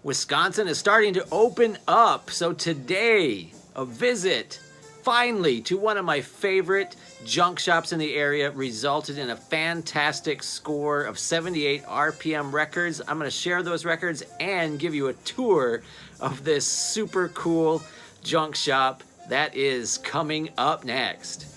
Wisconsin is starting to open up. So today, a visit finally to one of my favorite junk shops in the area resulted in a fantastic score of 78 RPM records. I'm going to share those records and give you a tour of this super cool junk shop that is coming up next.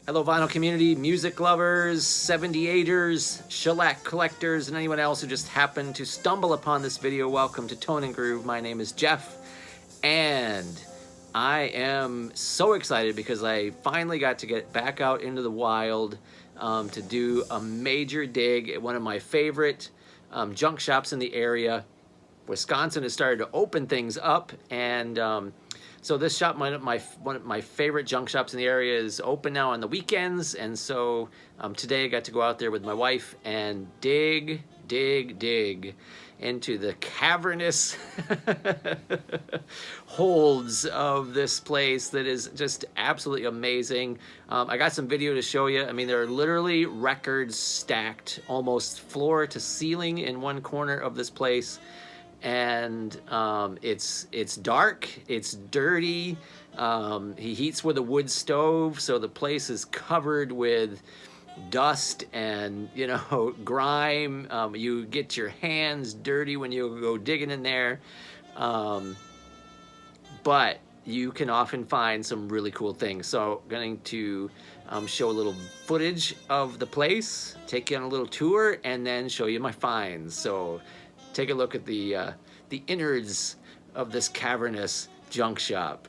Hello, vinyl community, music lovers, 78ers, shellac collectors, and anyone else who just happened to stumble upon this video. Welcome to Tone and Groove. My name is Jeff, and I am so excited because I finally got to get back out into the wild to do a major dig at one of my favorite junk shops in the area. Wisconsin has started to open things up, and so this shop, one of my favorite junk shops in the area, is open now on the weekends. And so today I got to go out there with my wife and dig into the cavernous holds of this place that is just absolutely amazing. I got some video to show you. I mean, there are literally records stacked almost floor to ceiling in one corner of this place. And it's dark, it's dirty. He heats with a wood stove, so the place is covered with dust and, you know, grime. You get your hands dirty when you go digging in there, but you can often find some really cool things. So I'm going to show a little footage of the place, take you on a little tour, and then show you my finds. So take a look at the innards of this cavernous junk shop.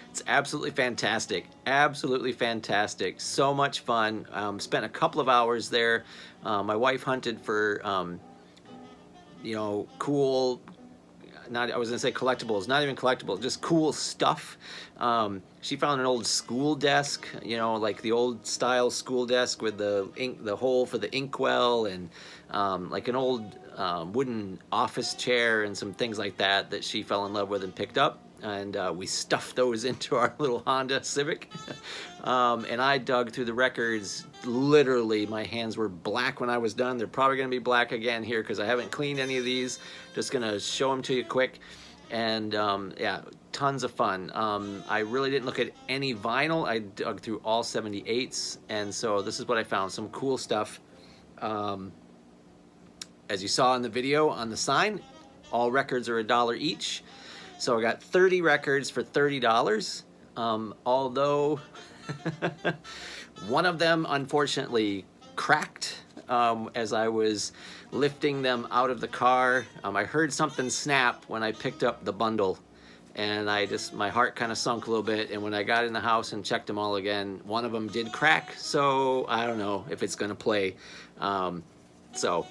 It's absolutely fantastic. Absolutely fantastic. So much fun. Spent a couple of hours there. My wife hunted for, you know, cool, I was gonna say collectibles, not even collectibles, just cool stuff. She found an old school desk, you know, like the old style school desk with the hole for the inkwell, and like an old wooden office chair and some things like that she fell in love with and picked up. And we stuffed those into our little Honda Civic. And I dug through the records. Literally, my hands were black when I was done. They're probably going to be black again here because I haven't cleaned any of these. Just going to show them to you quick. And yeah, tons of fun. I really didn't look at any vinyl. I dug through all 78s. And so this is what I found. Some cool stuff. As you saw in the video on the sign, all records are $1 each. So I got 30 records for $30, although one of them unfortunately cracked as I was lifting them out of the car. I heard something snap when I picked up the bundle, and my heart kind of sunk a little bit. And when I got in the house and checked them all again, one of them did crack. So I don't know if it's gonna play. So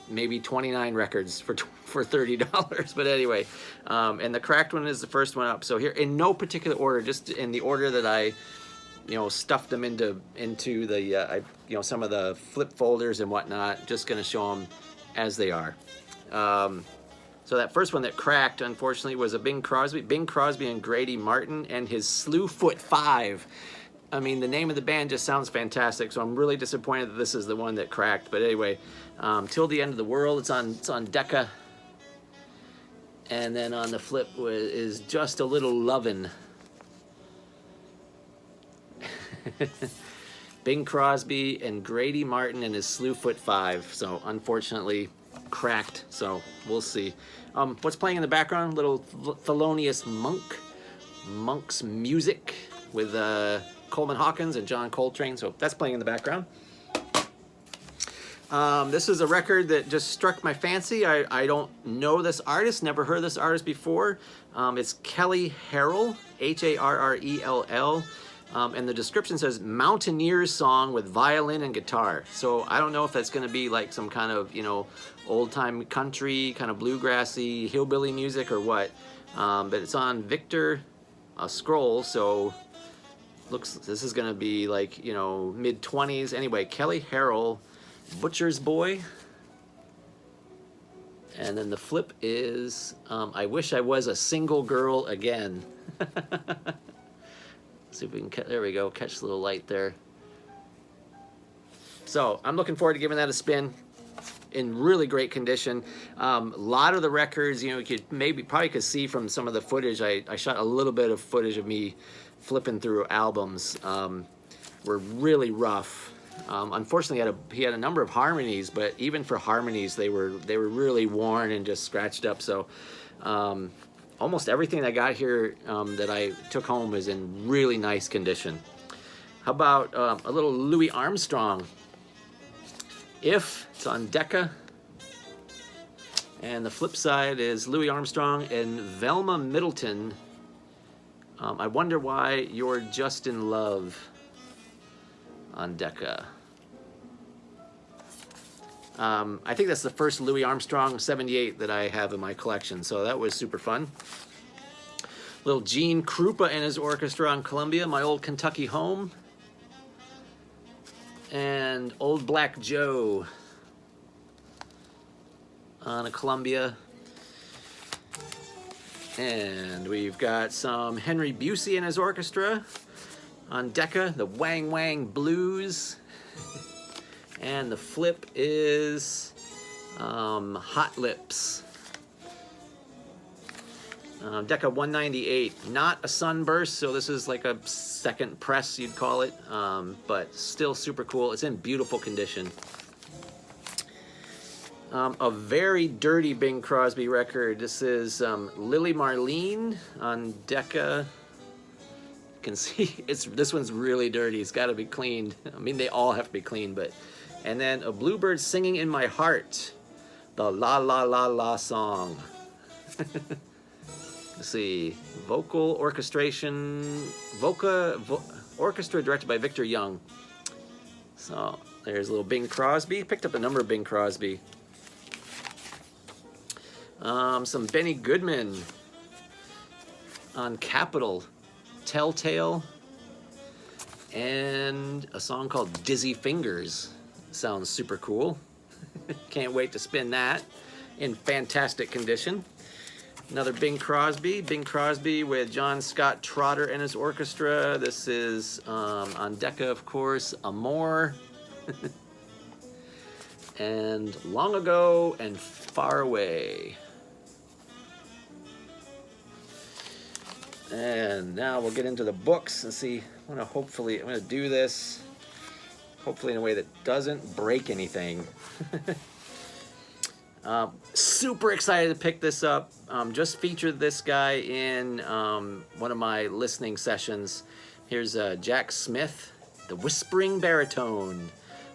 maybe 29 records for $30, but anyway, and the cracked one is the first one up. So here, in no particular order, just in the order that I, you know, stuffed them into the, you know, some of the flip folders and whatnot. Just gonna show them as they are. So that first one that cracked, unfortunately, was a Bing Crosby and Grady Martin and his Slewfoot 5. I mean, the name of the band just sounds fantastic, so I'm really disappointed that this is the one that cracked. But anyway, Till the End of the World, it's on Decca. And then on the flip is Just a Little Lovin'. Bing Crosby and Grady Martin and his Slewfoot 5. So unfortunately, cracked. So we'll see. What's playing in the background? Little Thelonious Monk's music with Coleman Hawkins and John Coltrane. So that's playing in the background. This is a record that just struck my fancy. I don't know this artist, never heard this artist before. It's Kelly Harrell, Harrell. And the description says mountaineer's song with violin and guitar. So I don't know if that's going to be like some kind of, you know, old-time country, kind of bluegrassy, hillbilly music or what. But it's on Victor Scroll, so this is going to be like, you know, mid-20s. Anyway, Kelly Harrell, Butcher's Boy. And then the flip is I Wish I Was a Single Girl Again. See if we can there we go, catch the little light there. So I'm looking forward to giving that a spin. In really great condition. A lot of the records, you know, you could probably could see from some of the footage. I shot a little bit of footage of me flipping through albums. Were really rough. Unfortunately, he had a number of harmonies, but even for harmonies, they were really worn and just scratched up. So almost everything I got here that I took home is in really nice condition. How about a little Louie Armstrong? If, it's on Decca. And the flip side is Louie Armstrong and Velma Middleton. I Wonder Why You're Just in Love, on Decca. I think that's the first Louie Armstrong 78 that I have in my collection, so that was super fun. Little Gene Krupa and his orchestra on Columbia, My Old Kentucky Home. And Old Black Joe on a Columbia. And we've got some Henry Busey and his orchestra on Decca, the Wang Wang Blues. And the flip is Hot Lips. Decca 198, not a sunburst, so this is like a second press, you'd call it, but still super cool. It's in beautiful condition. A very dirty Bing Crosby record. This is Lily Marlene on Decca. You can see this one's really dirty. It's got to be cleaned. I mean, they all have to be cleaned, but. And then a Bluebird Singing in My Heart, the La La La La song. Let's see, vocal orchestration, orchestra directed by Victor Young. So there's a little Bing Crosby. Picked up a number of Bing Crosby. Some Benny Goodman on Capitol, Telltale, and a song called Dizzy Fingers. Sounds super cool. Can't wait to spin that in fantastic condition. Another Bing Crosby with John Scott Trotter and his orchestra. This is on Decca, of course, Amor, and Long Ago and Far Away. And now we'll get into the books and see. I'm gonna do this hopefully in a way that doesn't break anything. Super excited to pick this up. Just featured this guy in one of my listening sessions. Here's Jack Smith, the Whispering Baritone.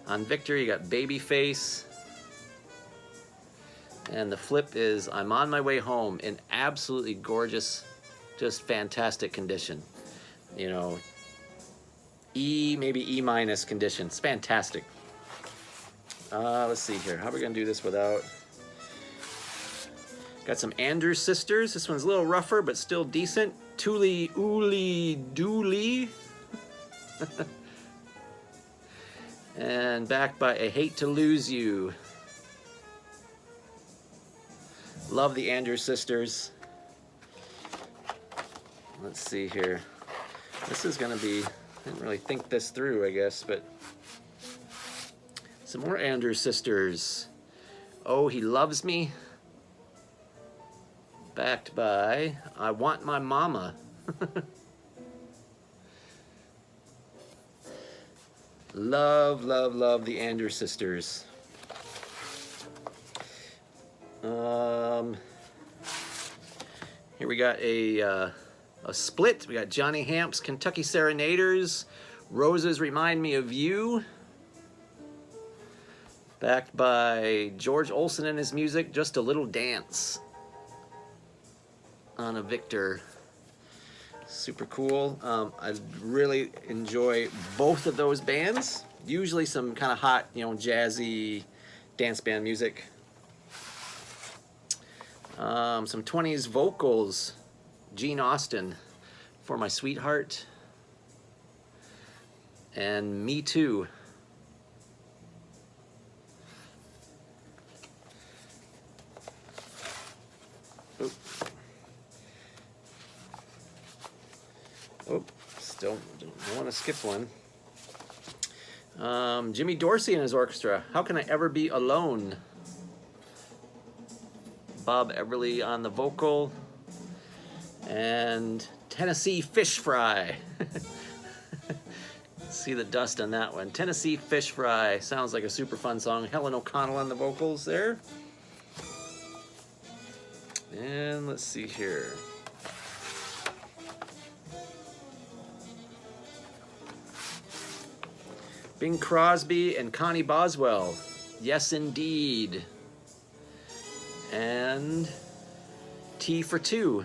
On Victor, you got Babyface. And the flip is I'm on My Way Home in absolutely gorgeous, just fantastic condition. You know, maybe E- condition. It's fantastic. Let's see here. How are we gonna do this without? Got some Andrews Sisters. This one's a little rougher, but still decent. Tuli Uli Dooley. And backed by I Hate to Lose You. Love the Andrews Sisters. Let's see here. This is gonna be, I didn't really think this through, I guess, but some more Andrews Sisters. Oh, He Loves Me. Backed by I Want My Mama. Love, love, love the Andrews Sisters. Here we got a split. We got Johnny Hamp's Kentucky Serenaders. Roses Remind Me of You. Backed by George Olsen and his music, Just a Little Dance. On a Victor. Super cool. I really enjoy both of those bands. Usually some kind of hot, you know, jazzy dance band music. Some 20s vocals. Gene Austin, For My Sweetheart. And Me Too. Oop. Oh, still don't want to skip one. Jimmy Dorsey and his orchestra. How Can I Ever Be Alone? Bob Everly on the vocal. And Tennessee Fish Fry. See the dust on that one. Tennessee Fish Fry. Sounds like a super fun song. Helen O'Connell on the vocals there. And let's see here. Bing Crosby and Connie Boswell. Yes, Indeed. And Tea for Two.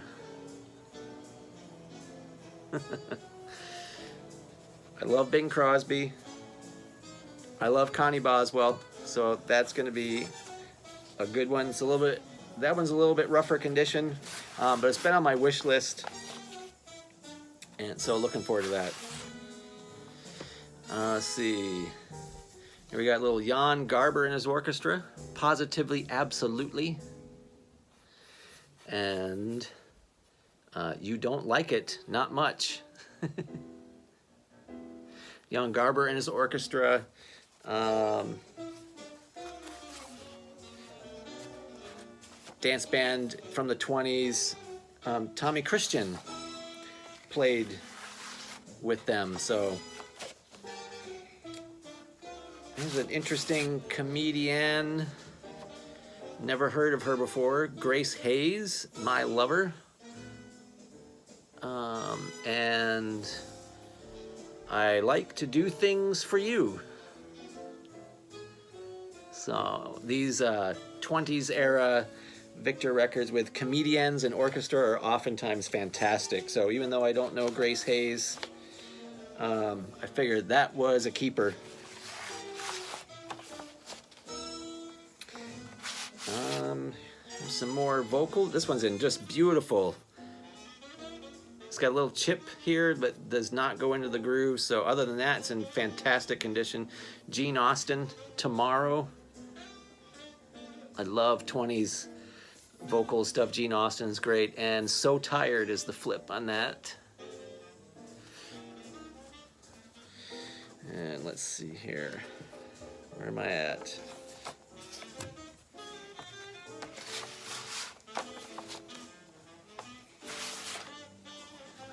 I love Bing Crosby. I love Connie Boswell. So that's going to be a good one. It's a little bit, that one's a little bit rougher condition, but it's been on my wish list. And so looking forward to that. Let's see. Here we got little Jan Garber and his orchestra. Positively, Absolutely. And You Don't Like It, Not Much. Jan Garber and his orchestra. Dance band from the 20s. Tommy Christian played with them, so there's an interesting comedian. Never heard of her before. Grace Hayes, My Lover. And I Like to Do Things for You. So these 20s era Victor records with comedians and orchestra are oftentimes fantastic. So even though I don't know Grace Hayes, I figured that was a keeper. Some more vocal. This one's in just beautiful. It's got a little chip here, but does not go into the groove. So other than that, it's in fantastic condition. Gene Austin, Tomorrow. I love 20s vocal stuff. Gene Austin's great. And So Tired is the flip on that. And let's see here. Where am I at?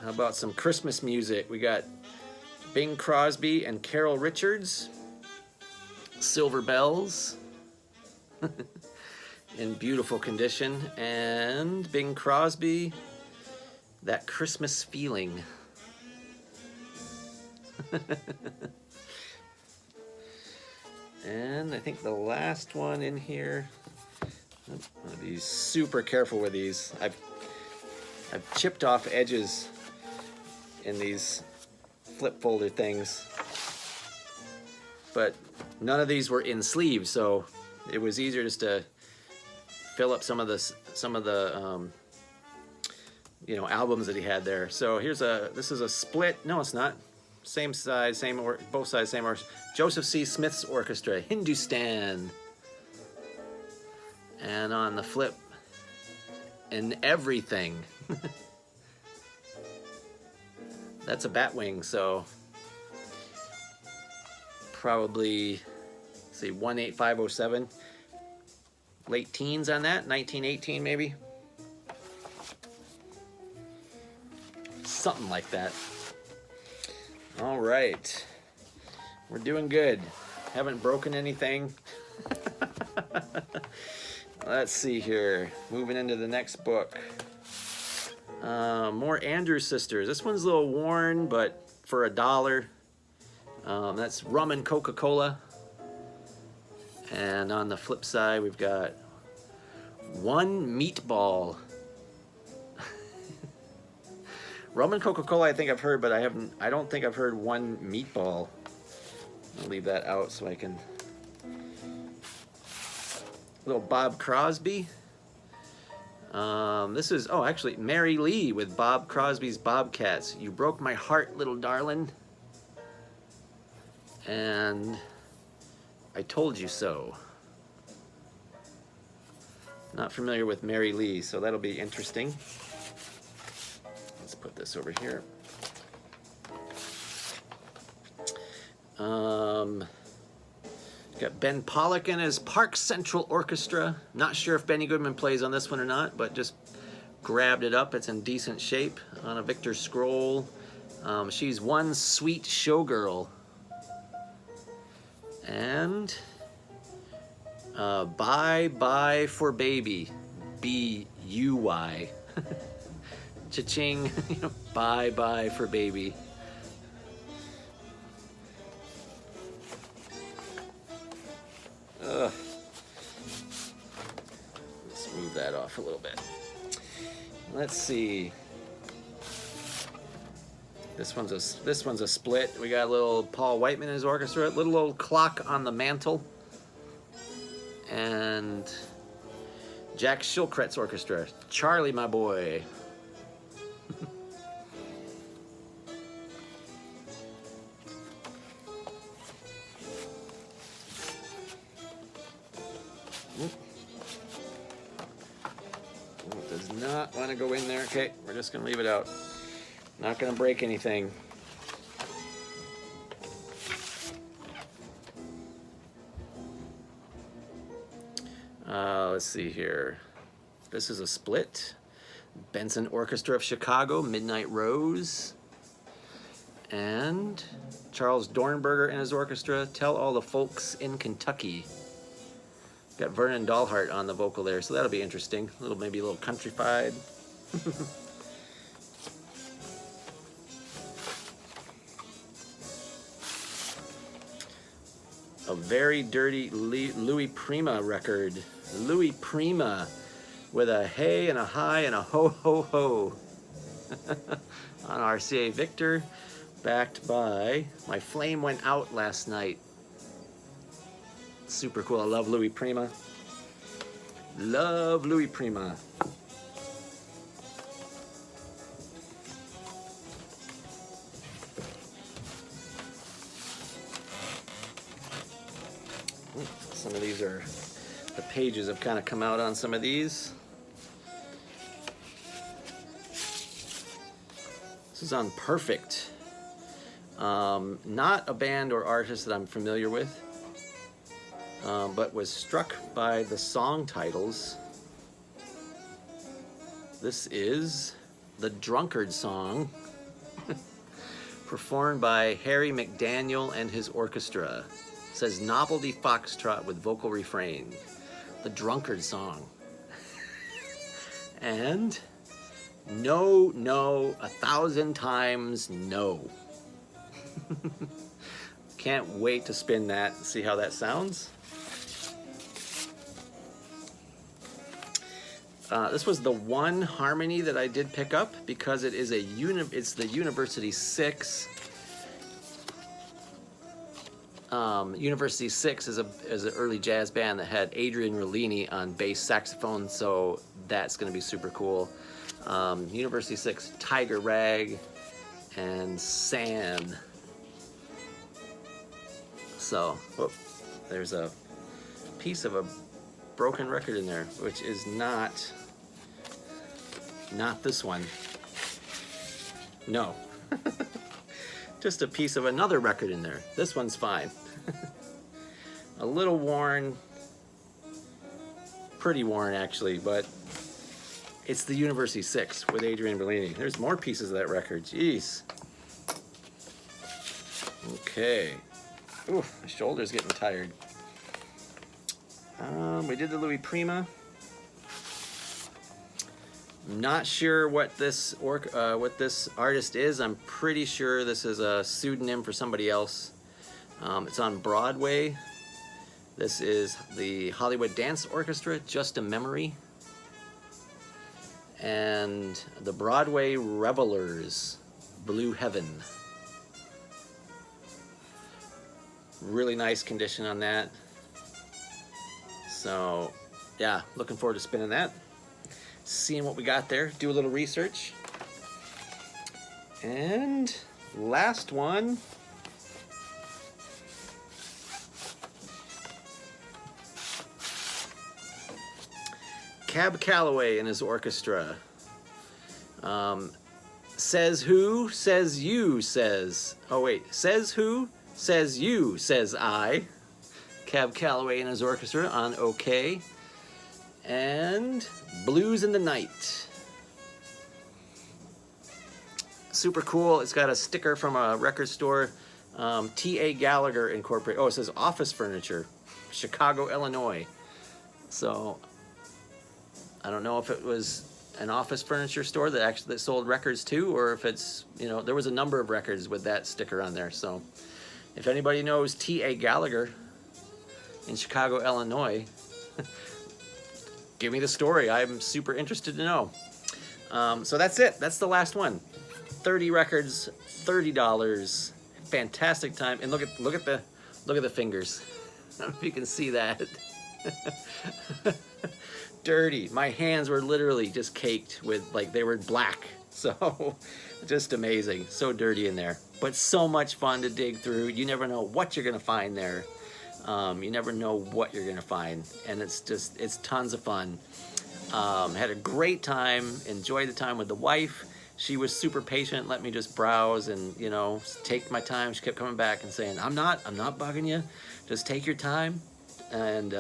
How about some Christmas music? We got Bing Crosby and Carol Richards, Silver Bells, in beautiful condition, and Bing Crosby, That Christmas Feeling. And I think the last one in here, I'm gonna be super careful with these. I've chipped off edges in these flip folder things, but none of these were in sleeves, so it was easier just to fill up some of the you know, albums that he had there. So this is a split. No, it's not. Same size, both sides, same orchestra. Joseph C. Smith's orchestra, Hindustan. And on the flip, and everything. That's a Batwing, so probably, see, 18507. Late teens on that, 1918 maybe. Something like that. All right, we're doing good. Haven't broken anything. Let's see here, moving into the next book. More Andrews Sisters. This one's a little worn, but for $1. That's Rum and Coca-Cola. And on the flip side, we've got One Meatball. Rum and Coca-Cola I think I've heard, but I don't think I've heard One Meatball. I'll leave that out so I can. Little Bob Crosby. This is, oh, actually, Mary Lee with Bob Crosby's Bobcats. You Broke My Heart, Little Darlin'. And I Told You So. Not familiar with Mary Lee, so that'll be interesting. Let's put this over here. Got Ben Pollock and his Park Central Orchestra. Not sure if Benny Goodman plays on this one or not, but just grabbed it up. It's in decent shape on a Victor scroll. She's One Sweet Showgirl. And Bye Bye for Baby. B-U-Y. Cha-ching. Bye Bye for Baby. Let's move that off a little bit. Let's see. This one's a split. We got a little Paul Whiteman and his orchestra, little old Clock on the Mantle, and Jack Shilkret's orchestra, Charlie My Boy. Does not want to go in there. Okay, we're just going to leave it out. Not going to break anything. Let's see here. This is a split. Benson Orchestra of Chicago, Midnight Rose. And Charles Dornberger and his orchestra, Tell All the Folks in Kentucky. Got Vernon Dahlhart on the vocal there, so that'll be interesting. Maybe a little countrified. A very dirty Louie Prima record. Louie Prima, with a hey and a hi and a ho ho ho on RCA Victor, backed by My Flame Went Out Last Night. Super cool. I love Louie Prima. Love Louie Prima. Some of these are, the pages have kind of come out on some of these. This is on Perfect. Not a band or artist that I'm familiar with, but was struck by the song titles. This is the Drunkard Song, performed by Harry McDaniel and his orchestra. It says novelty foxtrot with vocal refrain. The Drunkard Song. And no, no, 1,000 times no. Can't wait to spin that and see how that sounds. This was the one harmony that I did pick up because it is it's the University 6. University 6 is an early jazz band that had Adrian Rollini on bass saxophone, so that's going to be super cool. University 6, Tiger Rag, and San. So, whoop, there's a piece of a broken record in there, which is not this one. No. Just a piece of another record in there. This one's fine. A little worn, pretty worn actually, but it's the University 6 with Adrian Bellini. There's more pieces of that record, jeez. Okay. Ooh, my shoulder's getting tired. We did the Louie Prima. Not sure what this artist is. I'm pretty sure this is a pseudonym for somebody else. It's on Broadway. This is the Hollywood Dance Orchestra, Just a Memory. And the Broadway Revelers, Blue Heaven. Really nice condition on that. So, yeah, looking forward to spinning that. Seeing what we got there, do a little research. And last one. Cab Calloway and his orchestra. Says who, says you, says. Oh wait, says who, says you, says I. Cab Calloway and his orchestra on OK. And Blues in the Night. Super cool. It's got a sticker from a record store. T.A. Gallagher Incorporated. Oh, it says Office Furniture, Chicago, Illinois. So I don't know if it was an office furniture store that sold records too, or if it's, there was a number of records with that sticker on there. So if anybody knows T.A. Gallagher in Chicago, Illinois, give me the story. I'm super interested to know. So that's it. That's the last one. 30 records, $30. Fantastic time. And look at the fingers. I don't know if you can see that. Dirty. My hands were literally just caked with, they were black. So just amazing. So dirty in there. But so much fun to dig through. You never know what you're going to find there. You never know what you're gonna find, and it's tons of fun. Had a great time, enjoyed the time with the wife. She was super patient, let me just browse and take my time. She kept coming back and saying, I'm not bugging you, just take your time. And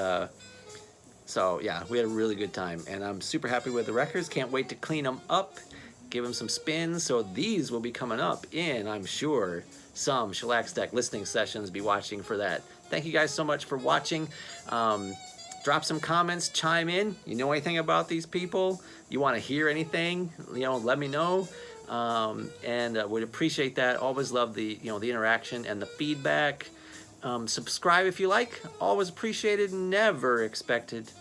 so yeah, we had a really good time, and I'm super happy with the records. Can't wait to clean them up, give them some spins. So these will be coming up in, I'm sure, some Shellac Stack listening sessions. Be watching for that. Thank you guys so much for watching. Drop some comments, chime in. You know anything about these people? You want to hear anything? Let me know. And would appreciate that. Always love the the interaction and the feedback. Subscribe if you like. Always appreciated, never expected.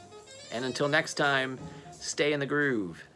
And until next time, Stay in the groove.